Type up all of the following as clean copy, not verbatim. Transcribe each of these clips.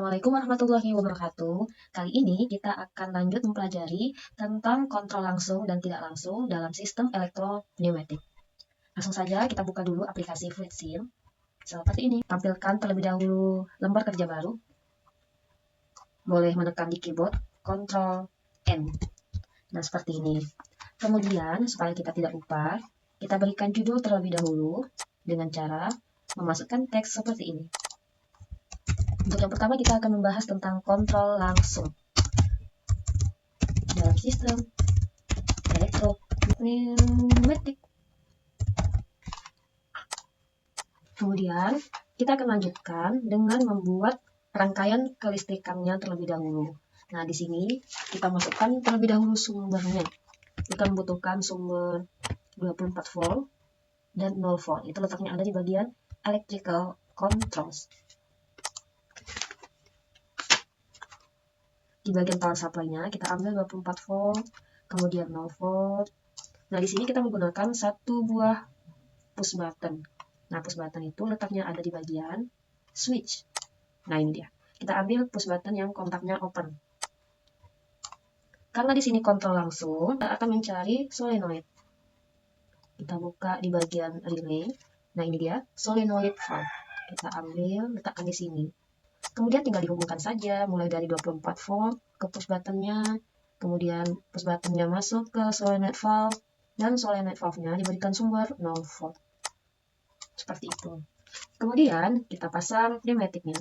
Assalamualaikum warahmatullahi wabarakatuh. Kali ini kita akan lanjut mempelajari tentang kontrol langsung dan tidak langsung dalam sistem elektropneumatik. Langsung saja kita buka dulu aplikasi FluidSim. Seperti ini, tampilkan terlebih dahulu lembar kerja baru. Boleh menekan di keyboard Ctrl N. Nah, seperti ini. Kemudian, supaya kita tidak lupa, kita berikan judul terlebih dahulu dengan cara memasukkan teks seperti ini. Untuk yang pertama kita akan membahas tentang kontrol langsung dalam sistem elektropneumatik. Kemudian kita akan lanjutkan dengan membuat rangkaian kelistrikannya terlebih dahulu. Nah, di sini kita masukkan terlebih dahulu sumbernya. Kita membutuhkan sumber 24 volt dan 0 volt. Itu letaknya ada di bagian electrical controls. Di bagian power supply-nya kita ambil 24 volt, kemudian 0 volt. Nah, di sini kita menggunakan satu buah push button. Nah, push button itu letaknya ada di bagian switch. Nah, ini dia. Kita ambil push button yang kontaknya open. Karena di sini kontrol langsung, kita akan mencari solenoid. Kita buka di bagian relay. Nah, ini dia, solenoid valve. Kita ambil, letakkan di sini. Kemudian tinggal dihubungkan saja, mulai dari 24 volt ke push buttonnya, kemudian push buttonnya masuk ke solenoid valve, dan solenoid valve-nya diberikan sumber 0 volt. Seperti itu. Kemudian kita pasang pneumatiknya.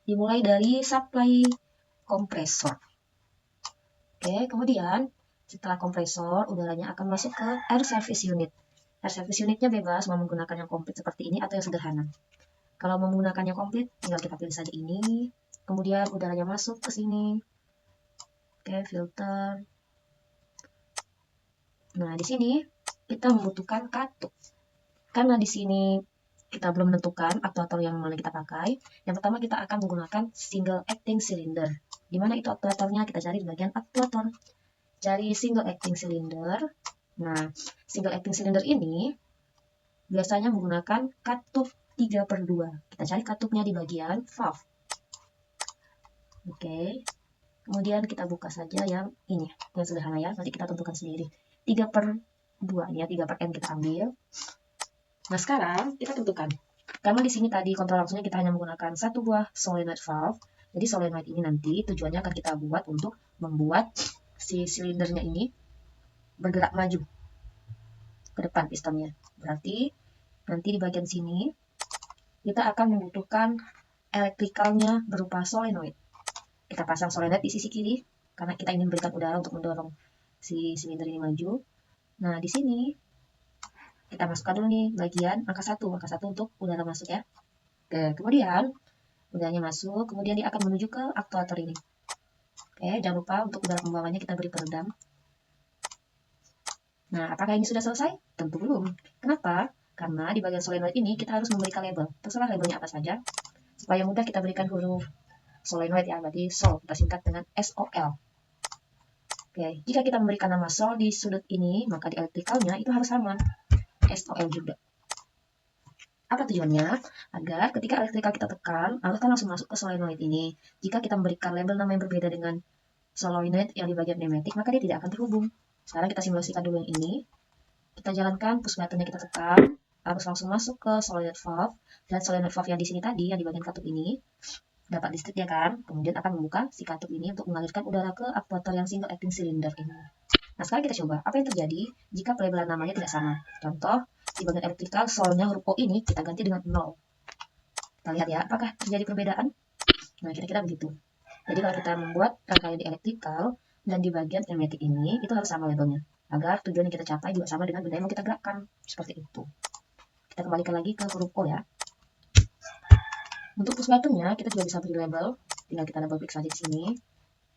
Dimulai dari supply kompresor. Oke, kemudian setelah kompresor, udaranya akan masuk ke air service unit. Air service unitnya bebas mau menggunakan yang komplit seperti ini atau yang sederhana. Kalau mau menggunakannya komplit, tinggal kita pilih saja ini. Kemudian udaranya masuk ke sini. Oke, filter. Nah, di sini kita membutuhkan katup. Karena di sini kita belum menentukan aktuator yang mana kita pakai. Yang pertama kita akan menggunakan single acting cylinder. Di mana itu aktuatornya? Kita cari di bagian aktuator. Cari single acting cylinder. Nah, single acting cylinder ini biasanya menggunakan katup 3/2. Kita cari katupnya di bagian valve. Oke. Kemudian kita buka saja yang ini, yang sederhana ya. Nanti kita tentukan sendiri. 3/2 ya, 3/n kita ambil. Nah, sekarang kita tentukan. Karena di sini tadi kontrol langsungnya kita hanya menggunakan satu buah solenoid valve. Jadi solenoid ini nanti tujuannya akan kita buat untuk membuat si silindernya ini bergerak maju ke depan pistonnya. Berarti nanti di bagian sini kita akan membutuhkan elektrikalnya berupa solenoid. Kita pasang solenoid di sisi kiri karena kita ingin memberikan udara untuk mendorong si silinder ini maju. Nah, di sini kita masukkan dulu nih bagian angka 1 untuk udara masuk ya. Oke, kemudian udaranya masuk, kemudian dia akan menuju ke aktuator ini. Oke, jangan lupa untuk udara pembuangannya kita beri peredam. Nah, apakah ini sudah selesai? Tentu belum. Kenapa? Karena di bagian solenoid ini kita harus memberikan label. Terserah labelnya apa saja. Supaya mudah kita berikan huruf solenoid ya, berarti sol. Kita singkat dengan SOL. Oke, jika kita memberikan nama sol di sudut ini, maka di elektrikalnya itu harus sama. SOL juga. Apa tujuannya? Agar ketika elektrikal kita tekan, arus kan langsung masuk ke solenoid ini. Jika kita memberikan label nama yang berbeda dengan solenoid yang di bagian pneumatik, maka dia tidak akan terhubung. Sekarang kita simulasikan dulu yang ini. Kita jalankan push buttonnya kita tekan, arus langsung masuk ke solenoid valve, dan solenoid valve yang di sini tadi, yang di bagian katup ini, dapat listrik ya kan, kemudian akan membuka si katup ini untuk mengalirkan udara ke aktuator yang single acting cylinder ini. Nah, sekarang kita coba, apa yang terjadi jika pelabelan namanya tidak sama. Contoh, di bagian elektrikal, solnya huruf O ini kita ganti dengan 0. Kita lihat ya, apakah terjadi perbedaan? Nah, kira-kira begitu. Jadi kalau kita membuat rangkaian di elektrikal dan di bagian pneumatik ini, itu harus sama labelnya. Agar tujuan yang kita capai juga sama dengan benda yang mau kita gerakkan. Seperti itu. Kita kembalikan lagi ke huruf O ya. Untuk push buttonnya, kita juga bisa beri label. Tinggal kita double klik saja di sini.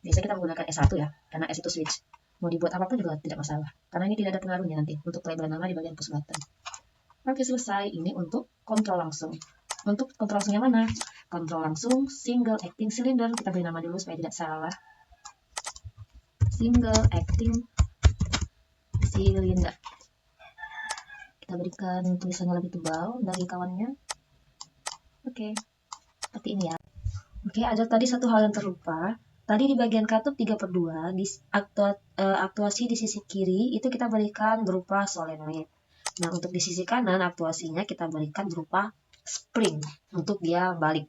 Biasanya kita menggunakan S1 ya, karena S itu switch. Mau dibuat apapun juga tidak masalah. Karena ini tidak ada pengaruhnya nanti untuk label nama di bagian push button. Oke, selesai. Ini untuk kontrol langsung. Untuk kontrol langsung yang mana? Kontrol langsung single acting cylinder. Kita beri nama dulu supaya tidak salah. Single acting cylinder. Kita berikan tulisannya lebih tebal dari kawannya. Oke, seperti ini ya. Oke, ada tadi satu hal yang terlupa. Tadi di bagian katup 3/2, di aktuasi di sisi kiri itu kita berikan berupa solenoid. Nah, untuk di sisi kanan aktuasinya kita berikan berupa spring untuk dia balik.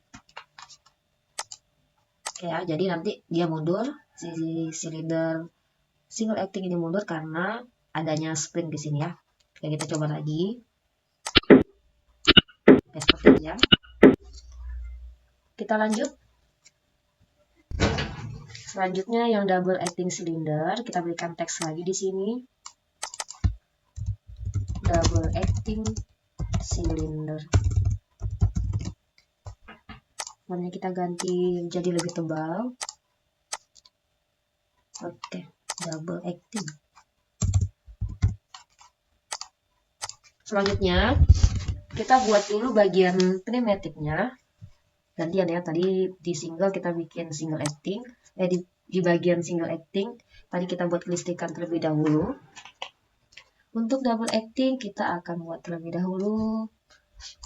Oke ya, jadi nanti dia mundur, si silinder single acting ini mundur karena adanya spring di sini ya. Oke, kita coba lagi. Oke, seperti itu ya. Kita lanjut. Selanjutnya yang double acting cylinder, kita berikan teks lagi di sini. Double acting cylinder. Warnanya kita ganti jadi lebih tebal. Oke, double acting. Selanjutnya, kita buat dulu bagian pneumatiknya. Gantian ya, tadi di single kita bikin single acting, di bagian single acting tadi kita buat kelistrikan terlebih dahulu. Untuk double acting kita akan buat terlebih dahulu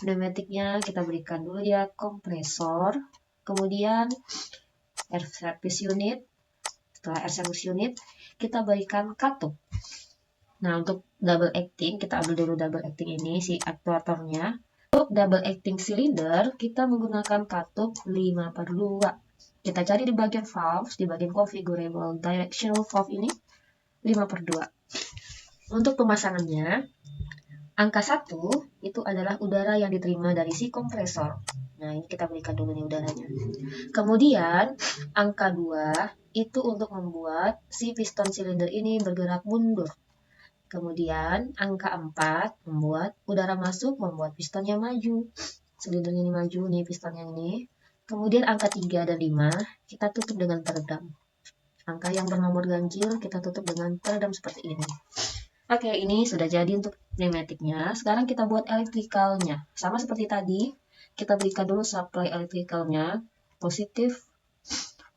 pneumatiknya, kita berikan dulu dia kompresor, kemudian air service unit. Setelah air service unit kita berikan katup. Nah, untuk double acting kita ambil dulu double acting ini si aktuatornya. Untuk double acting cylinder, kita menggunakan katup 5/2. Kita cari di bagian valves, di bagian configurable directional valve ini, 5/2. Untuk pemasangannya, angka 1 itu adalah udara yang diterima dari si kompresor. Nah, ini kita berikan dulu nih udaranya. Kemudian, angka 2 itu untuk membuat si piston silinder ini bergerak mundur. Kemudian angka 4 membuat udara masuk, membuat pistonnya maju. Silindernya ini maju nih, pistonnya ini. Kemudian angka 3 dan 5 kita tutup dengan peredam. Angka yang bernomor ganjil kita tutup dengan peredam seperti ini. Oke, ini sudah jadi untuk pneumatiknya. Sekarang kita buat elektrikalnya. Sama seperti tadi, kita berikan dulu supply elektrikalnya, positif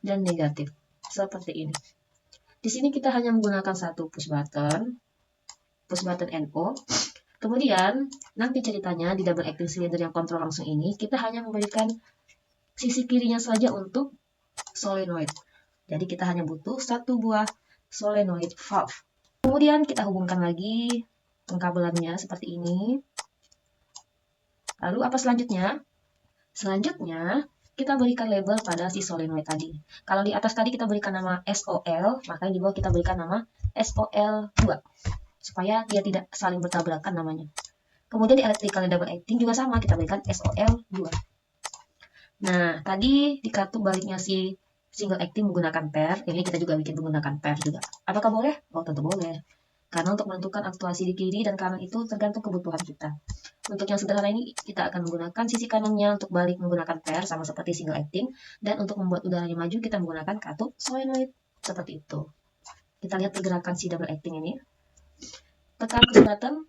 dan negatif. Seperti ini. Di sini kita hanya menggunakan satu push button NO. Kemudian, nanti ceritanya di double acting cylinder yang kontrol langsung ini, kita hanya memberikan sisi kirinya saja untuk solenoid. Jadi kita hanya butuh satu buah solenoid valve. Kemudian kita hubungkan lagi pengkabelannya seperti ini. Lalu apa selanjutnya? Selanjutnya, kita berikan label pada si solenoid tadi. Kalau di atas tadi kita berikan nama SOL, maka di bawah kita berikan nama SOL2. Supaya dia tidak saling bertabrakan namanya. Kemudian di electrical double acting juga sama, kita berikan SOL2. Nah, tadi di kartu baliknya si single acting menggunakan pair, ini kita juga bikin menggunakan pair juga. Apakah boleh? Oh, tentu boleh. Karena untuk menentukan aktuasi di kiri dan kanan itu tergantung kebutuhan kita. Untuk yang sederhana ini, kita akan menggunakan sisi kanannya untuk balik menggunakan pair, sama seperti single acting. Dan untuk membuat udaranya maju, kita menggunakan katup solenoid. Seperti itu. Kita lihat pergerakan si double acting ini. Tekan push button,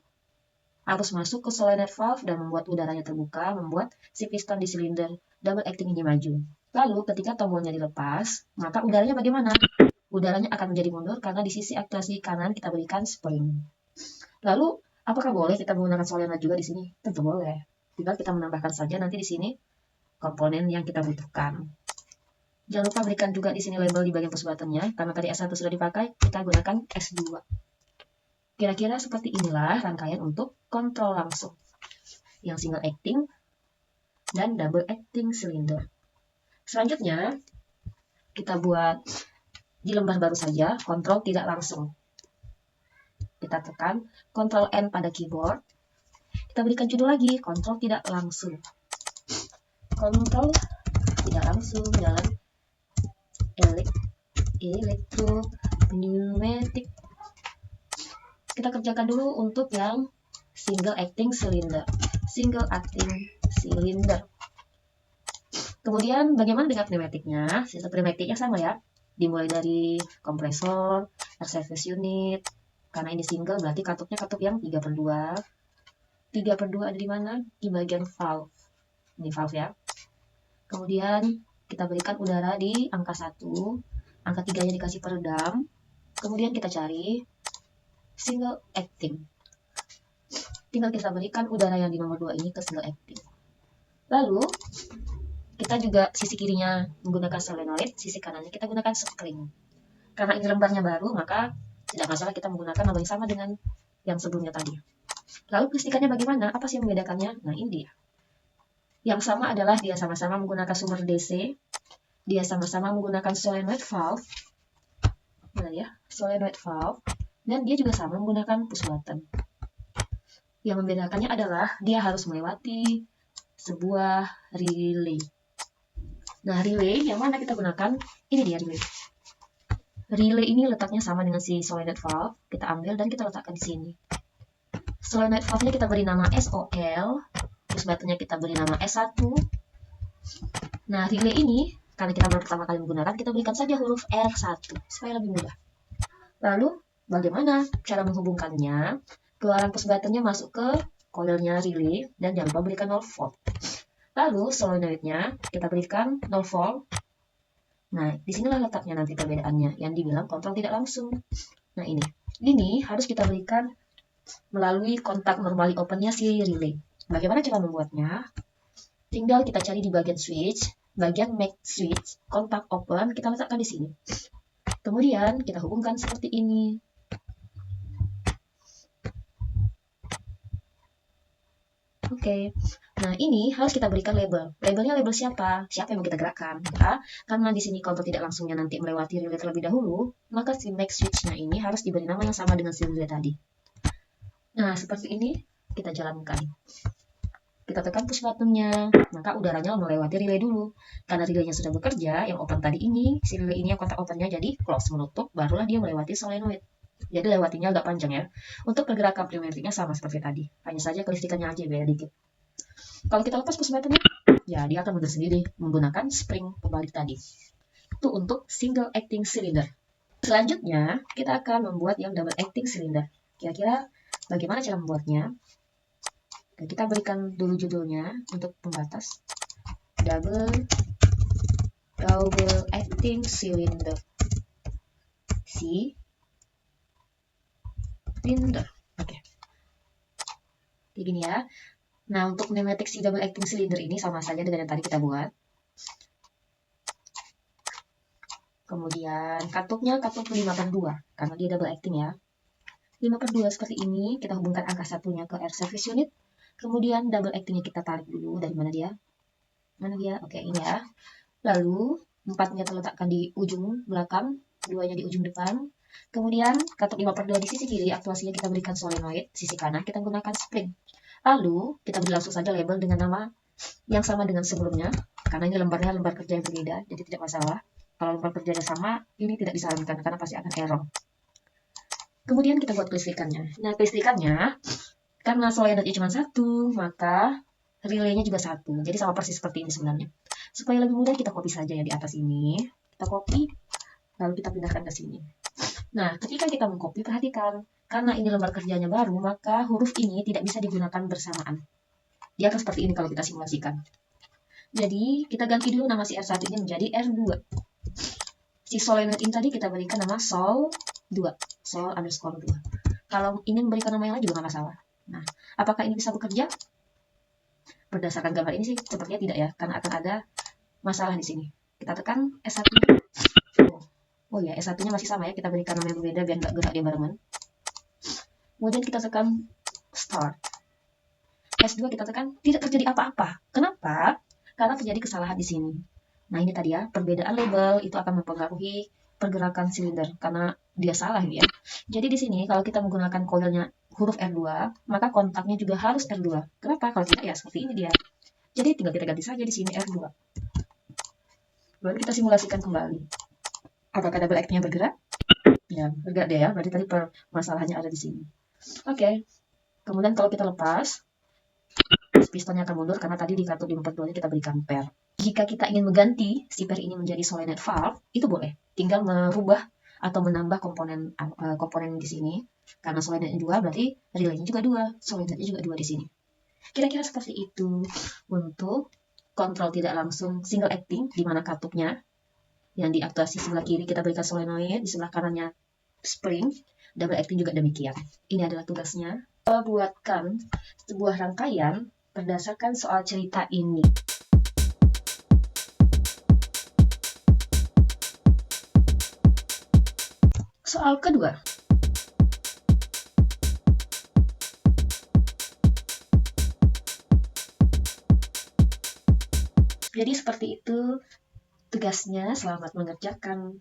arus masuk ke solenoid valve dan membuat udaranya terbuka, membuat si piston di silinder double acting ini maju. Lalu ketika tombolnya dilepas, maka udaranya bagaimana? Udaranya akan menjadi mundur karena di sisi aktuasi kanan kita berikan spring. Lalu, apakah boleh kita menggunakan solenoid juga di sini? Tentu boleh. Tinggal kita menambahkan saja nanti di sini komponen yang kita butuhkan. Jangan lupa berikan juga di sini label di bagian push buttonnya, karena tadi S1 sudah dipakai, kita gunakan S2. Kira-kira seperti inilah rangkaian untuk kontrol langsung. Yang single acting dan double acting cylinder. Selanjutnya, kita buat di lembar baru saja, kontrol tidak langsung. Kita tekan Ctrl N pada keyboard. Kita berikan judul lagi, kontrol tidak langsung. Kontrol tidak langsung dalam elektro pneumatik. Kita kerjakan dulu untuk yang single acting cylinder. Single acting cylinder. Kemudian bagaimana dengan pneumatiknya? Sistem pneumatiknya sama ya. Dimulai dari kompresor, air service unit. Karena ini single berarti katupnya katup yang 3/2. 3/2 ada di mana? Di bagian valve. Ini valve ya. Kemudian kita berikan udara di angka 1. Angka 3-nya dikasih peredam. Kemudian kita cari single acting. Tinggal kita berikan udara yang di nomor 2 ini ke single acting. Lalu, kita juga sisi kirinya menggunakan solenoid, sisi kanannya kita gunakan spring. Karena ini lembarnya baru, maka tidak masalah kita menggunakan lembar yang sama dengan yang sebelumnya tadi. Lalu kelistrikannya bagaimana? Apa sih yang membedakannya? Nah, ini dia. Yang sama adalah dia sama-sama menggunakan sumber DC, dia sama-sama menggunakan solenoid valve, nah ya, solenoid valve, dan dia juga sama menggunakan push button. Yang membedakannya adalah dia harus melewati sebuah relay. Nah, relay yang mana kita gunakan? Ini dia relay. Relay ini letaknya sama dengan si solenoid valve, kita ambil dan kita letakkan di sini. Solenoid valve-nya kita beri nama SOL, push button-nya kita beri nama S1. Nah, relay ini, karena kita baru pertama kali menggunakan, kita berikan saja huruf R1, supaya lebih mudah. Lalu, bagaimana cara menghubungkannya? Keluaran push button-nya masuk ke coilnya relay, dan jangan lupa berikan 0 volt. Lalu, solenoid-nya kita berikan 0 volt. Nah, disinilah letaknya nanti perbedaannya, yang dibilang kontrol tidak langsung. Nah, ini harus kita berikan melalui kontak normally open-nya si relay. Bagaimana cara membuatnya? Tinggal kita cari di bagian switch, bagian make switch, kontak open, kita letakkan di sini. Kemudian kita hubungkan seperti ini. Oke, nah ini harus kita berikan label. Labelnya label siapa? Siapa yang mau kita gerakkan? Maka, karena di sini kontrol tidak langsungnya nanti melewati relay terlebih dahulu, maka si make switch-nya ini harus diberi nama yang sama dengan si relay tadi. Nah, seperti ini kita jalankan. Kita tekan push button-nya, maka udaranya melewati relay dulu. Karena relaynya sudah bekerja, yang open tadi ini, si relay ini yang kontak open-nya jadi close, menutup, barulah dia melewati solenoid. Jadi lewatinya agak panjang ya. Untuk pergerakan pneumatiknya sama seperti tadi. Hanya saja kelistrikannya aja beda dikit. Kalau kita lepas push button-nya, ya dia akan mundur sendiri menggunakan spring pembalik tadi. Itu untuk single acting cylinder. Selanjutnya, kita akan membuat yang double acting cylinder. Kira-kira bagaimana cara membuatnya? Kita berikan dulu judulnya untuk pembatas. Double acting cylinder. Cylinder. Oke. Kayak gini ya. Nah, untuk pneumatic si double acting cylinder ini sama saja dengan yang tadi kita buat. Kemudian katupnya katup 5/2 karena dia double acting ya. 5/2 seperti ini, kita hubungkan angka satunya ke air service unit. Kemudian double acting-nya kita tarik dulu. Dari mana dia? Mana dia? Oke, ini ya. Lalu 4-nya terletakkan di ujung belakang, 2-nya di ujung depan. Kemudian katup 5/2 di sisi kiri, aktuasinya kita berikan solenoid. Sisi kanan kita menggunakan spring. Lalu kita beri langsung saja label dengan nama yang sama dengan sebelumnya. Karena ini lembarnya lembar kerja yang berbeda, jadi tidak masalah. Kalau lembar kerjanya sama, ini tidak disarankan karena pasti akan error. Kemudian kita buat kelistrikannya. Nah, kelistrikannya, karena solenoidnya cuma satu, maka relaynya juga satu. Jadi sama persis seperti ini sebenarnya. Supaya lebih mudah, kita copy saja ya di atas ini. Kita copy, lalu kita pindahkan ke sini. Nah, ketika kita mengcopy, perhatikan. Karena ini lembar kerjanya baru, maka huruf ini tidak bisa digunakan bersamaan. Dia akan seperti ini kalau kita simulasikan. Jadi, kita ganti dulu nama si R1 ini menjadi R2. Si solenoid ini tadi kita berikan nama Sol2. Sol_2. Kalau ingin memberikan nama yang lain juga nggak masalah. Nah, apakah ini bisa bekerja? Berdasarkan gambar ini sih sepertinya tidak ya, karena akan ada masalah di sini. Kita tekan S1. Oh ya, S1-nya masih sama ya, kita berikan nama yang berbeda biar nggak gerak dia barengan. Kemudian kita tekan Start. S2 kita tekan, tidak terjadi apa-apa. Kenapa? Karena terjadi kesalahan di sini. Nah, ini tadi ya, perbedaan label itu akan mempengaruhi pergerakan silinder karena dia salah ya. Jadi di sini kalau kita menggunakan coilnya huruf R2, maka kontaknya juga harus R2. Kenapa? Kalau tidak ya seperti ini dia. Jadi tinggal kita ganti saja di sini R2. Lalu kita simulasikan kembali. Apakah double act-nya bergerak? Ya, bergerak deh ya. Berarti tadi permasalahannya ada di sini. Oke. Kemudian kalau kita lepas, pistonnya akan mundur karena tadi di kartu 5/2 kita berikan pair. Jika kita ingin mengganti si pair ini menjadi solenoid valve, itu boleh. Tinggal merubah atau menambah komponen di sini. Karena solenoidnya 2, berarti relaynya juga 2, solenoidnya juga 2 di sini. Kira-kira seperti itu untuk kontrol tidak langsung single acting, di mana katupnya yang di aktuasi sebelah kiri kita berikan solenoid, di sebelah kanannya spring, double acting juga demikian. Ini adalah tugasnya. Buatkan sebuah rangkaian berdasarkan soal cerita ini. Soal kedua. Jadi seperti itu tugasnya, selamat mengerjakan.